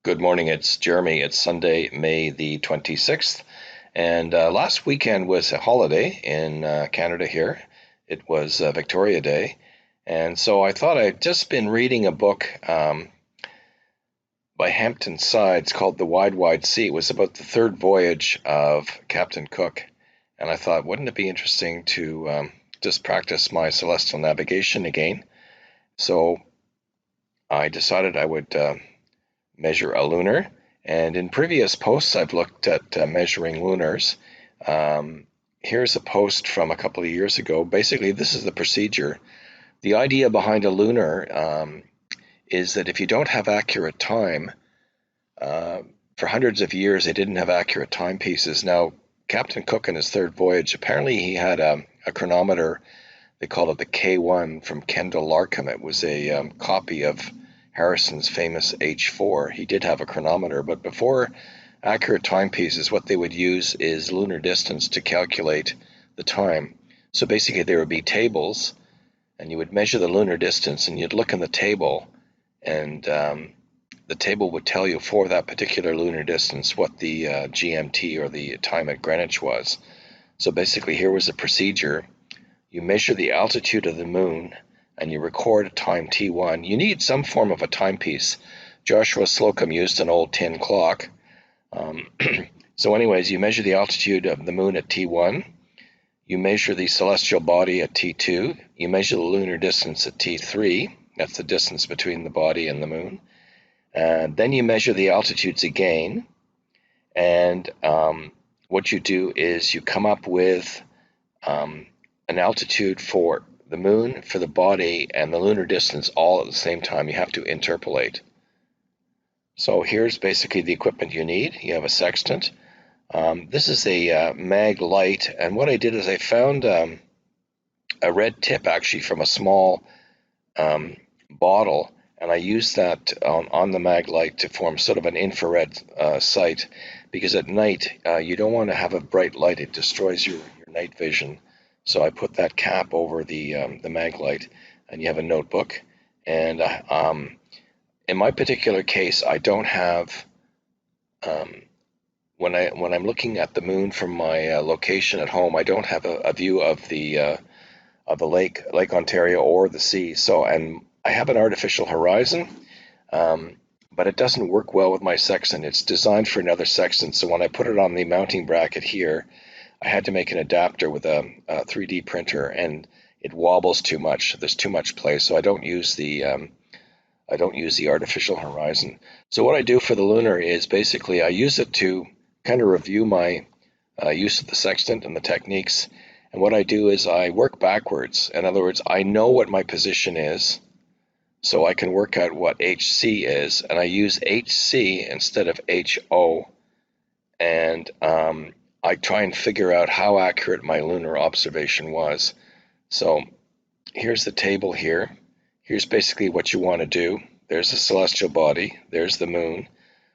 Good morning, it's Jeremy. It's Sunday, May the 26th, and last weekend was a holiday in Canada here. It was Victoria Day, and so I thought I'd just been reading a book by Hampton Sides called The Wide, Wide Sea. It was about the third voyage of Captain Cook, and I thought, wouldn't it be interesting to just practice my celestial navigation again? So I decided I would measure a lunar. And in previous posts, I've looked at measuring lunars. Here's a post from a couple of years ago. Basically, this is the procedure. The idea behind a lunar is that if you don't have accurate time, for hundreds of years, they didn't have accurate timepieces. Now, Captain Cook in his third voyage, apparently he had a chronometer. They call it the K1 from Kendall Larkham. It was a copy of Harrison's famous H4. He did have a chronometer, but before accurate timepieces, what they would use is lunar distance to calculate the time. So basically there would be tables, and you would measure the lunar distance, and you'd look in the table, and the table would tell you for that particular lunar distance what the GMT, or the time at Greenwich, was. So basically here was the procedure. You measure the altitude of the moon, and you record a time T1. You need some form of a timepiece. Joshua Slocum used an old tin clock. So anyways, you measure the altitude of the moon at T1. You measure the celestial body at T2. You measure the lunar distance at T3. That's the distance between the body and the moon. Then you measure the altitudes again. And what you do is you come up with an altitude for the moon, for the body, and the lunar distance all at the same time. You have to interpolate. So here's basically the equipment you need. You have a sextant. This is a mag light, and what I did is I found a red tip actually from a small bottle, and I used that on the mag light to form sort of an infrared sight, because at night you don't want to have a bright light. It destroys your night vision. So I put that cap over the mag light, and you have a notebook. And in my particular case, I don't have when I'm looking at the moon from my location at home, I don't have a view of the Lake Ontario or the sea. So, and I have an artificial horizon, but it doesn't work well with my sextant. It's designed for another sextant. So when I put it on the mounting bracket here, I had to make an adapter with a 3D printer, and it wobbles too much. There's too much play, so I don't use the artificial horizon. So what I do for the lunar is basically I use it to kind of review my use of the sextant and the techniques. And what I do is I work backwards. In other words, I know what my position is, so I can work out what HC is, and I use HC instead of HO, and I try and figure out how accurate my lunar observation was. So here's the table here. Here's basically what you want to do. There's the celestial body. There's the moon.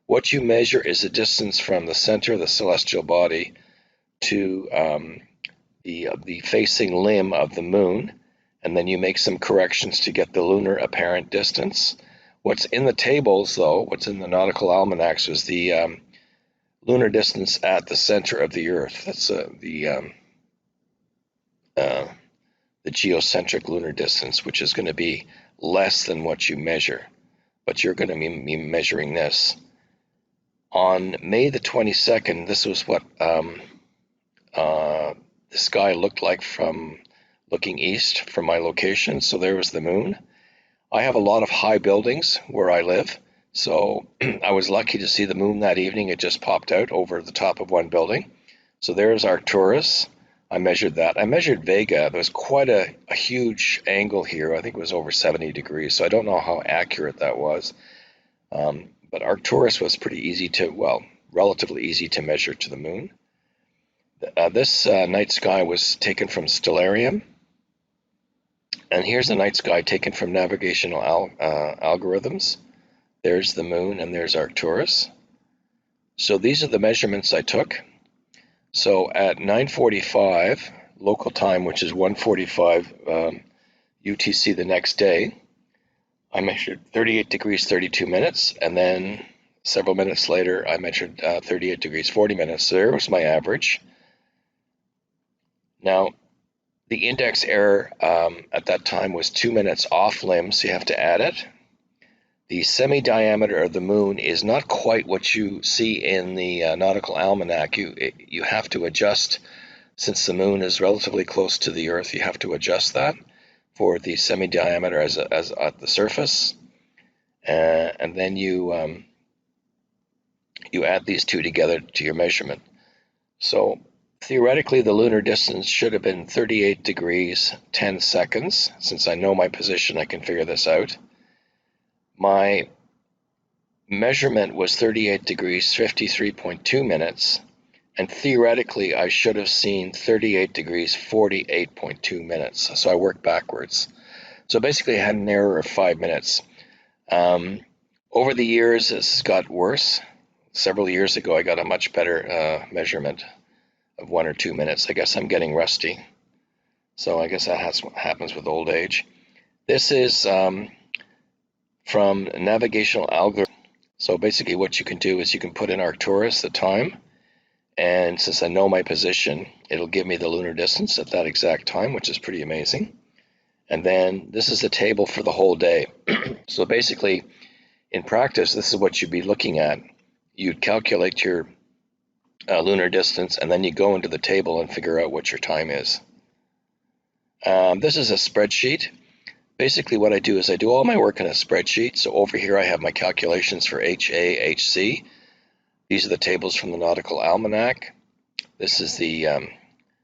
What you measure is the distance from the center of the celestial body to the facing limb of the moon, and then you make some corrections to get the lunar apparent distance. What's in the tables, though, what's in the nautical almanacs, is the lunar distance at the center of the Earth. That's the geocentric lunar distance, which is going to be less than what you measure. But you're going to be measuring this. On May the 22nd, this was what the sky looked like from looking east from my location. So there was the moon. I have a lot of high buildings where I live. So I was lucky to see the moon that evening. It just popped out over the top of one building. So there's Arcturus. I measured that. I measured Vega. There was quite a huge angle here. I think it was over 70 degrees. So I don't know how accurate that was. But Arcturus was pretty easy to, well, relatively easy to measure to the moon. This night sky was taken from Stellarium. And here's the night sky taken from navigational algorithms. There's the moon, and there's Arcturus. So these are the measurements I took. So at 9:45 local time, which is 1:45 UTC the next day, I measured 38 degrees 32 minutes, and then several minutes later, I measured 38 degrees 40 minutes. So there was my average. Now, the index error at that time was 2 minutes off limb, so you have to add it. The semi-diameter of the moon is not quite what you see in the nautical almanac. You have to adjust, since the moon is relatively close to the Earth, you have to adjust that for the semi-diameter as at the surface. And then you add these two together to your measurement. So theoretically, the lunar distance should have been 38 degrees 10 seconds. Since I know my position, I can figure this out. My measurement was 38 degrees 53.2 minutes, and theoretically I should have seen 38 degrees 48.2 minutes. So I worked backwards. So basically I had an error of 5 minutes. Over the years, this got worse. Several years ago, I got a much better measurement of 1 or 2 minutes. I guess I'm getting rusty. So I guess that happens with old age. This is from navigational algorithm. So basically what you can do is you can put in Arcturus, the time, and since I know my position, it'll give me the lunar distance at that exact time, which is pretty amazing. And then this is the table for the whole day. So basically, in practice, this is what you'd be looking at. You'd calculate your lunar distance, and then you go into the table and figure out what your time is. This is a spreadsheet. Basically what I do is I do all my work in a spreadsheet. So over here I have my calculations for HA, HC. These are the tables from the Nautical Almanac. This is the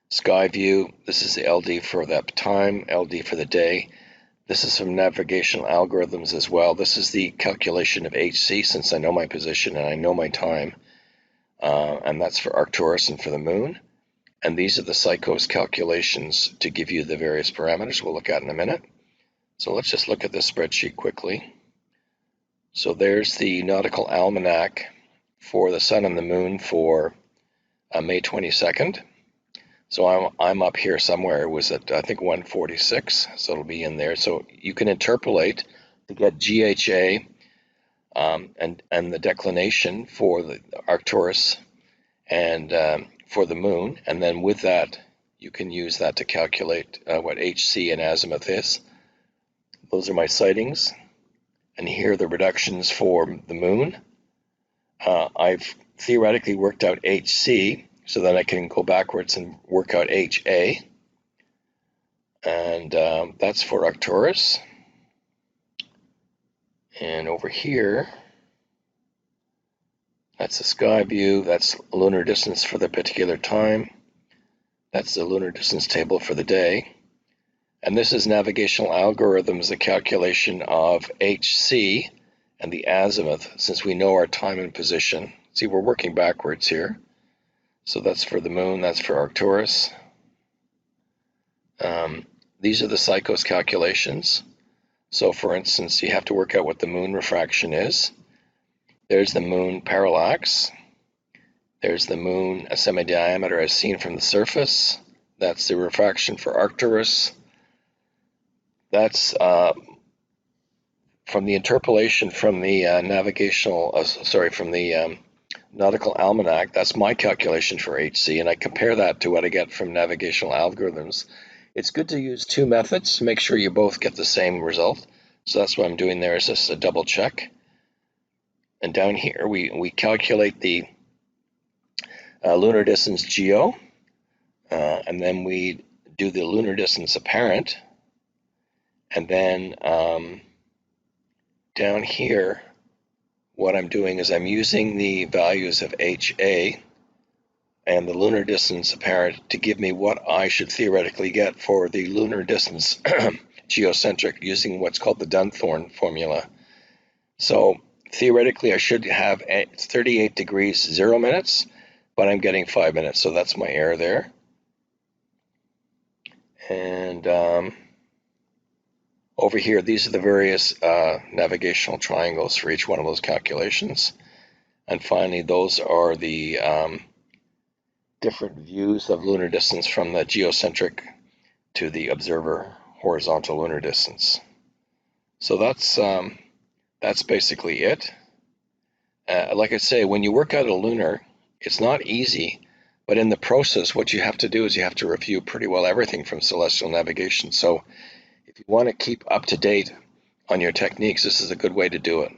sky view. This is the LD for that time, LD for the day. This is from navigational algorithms as well. This is the calculation of HC, since I know my position and I know my time. And that's for Arcturus and for the moon. And these are the Psychos calculations to give you the various parameters we'll look at in a minute. So let's just look at this spreadsheet quickly. So there's the Nautical Almanac for the sun and the moon for May 22nd. So I'm up here somewhere. It was at, I think, 146, so it'll be in there. So you can interpolate to get GHA and the declination for the Arcturus and for the moon. And then with that, you can use that to calculate what HC and azimuth is. Those are my sightings. And here are the reductions for the moon. I've theoretically worked out HC, so then I can go backwards and work out HA. And that's for Arcturus. And over here, that's the sky view. That's lunar distance for the particular time. That's the lunar distance table for the day. And this is navigational algorithms, the calculation of HC and the azimuth, since we know our time and position. See, we're working backwards here. So that's for the moon, that's for Arcturus. These are the Psychos calculations. So for instance, you have to work out what the moon refraction is. There's the moon parallax. There's the moon semi-diameter as seen from the surface. That's the refraction for Arcturus. That's from the interpolation from the from the Nautical Almanac. That's my calculation for HC, and I compare that to what I get from navigational algorithms. It's good to use two methods to make sure you both get the same result. So that's what I'm doing there, is just a double check. And down here we calculate the lunar distance geo, and then we do the lunar distance apparent. And then down here, what I'm doing is I'm using the values of HA and the lunar distance apparent to give me what I should theoretically get for the lunar distance geocentric using what's called the Dunthorne formula. So theoretically, I should have 38 degrees 0 minutes, but I'm getting 5 minutes, so that's my error there. And over here, these are the various navigational triangles for each one of those calculations. And finally, those are the different views of lunar distance from the geocentric to the observer horizontal lunar distance. So that's basically it. like I say, when you work out a lunar, it's not easy, but in the process, what you have to do is you have to review pretty well everything from celestial navigation. So if you want to keep up to date on your techniques, this is a good way to do it.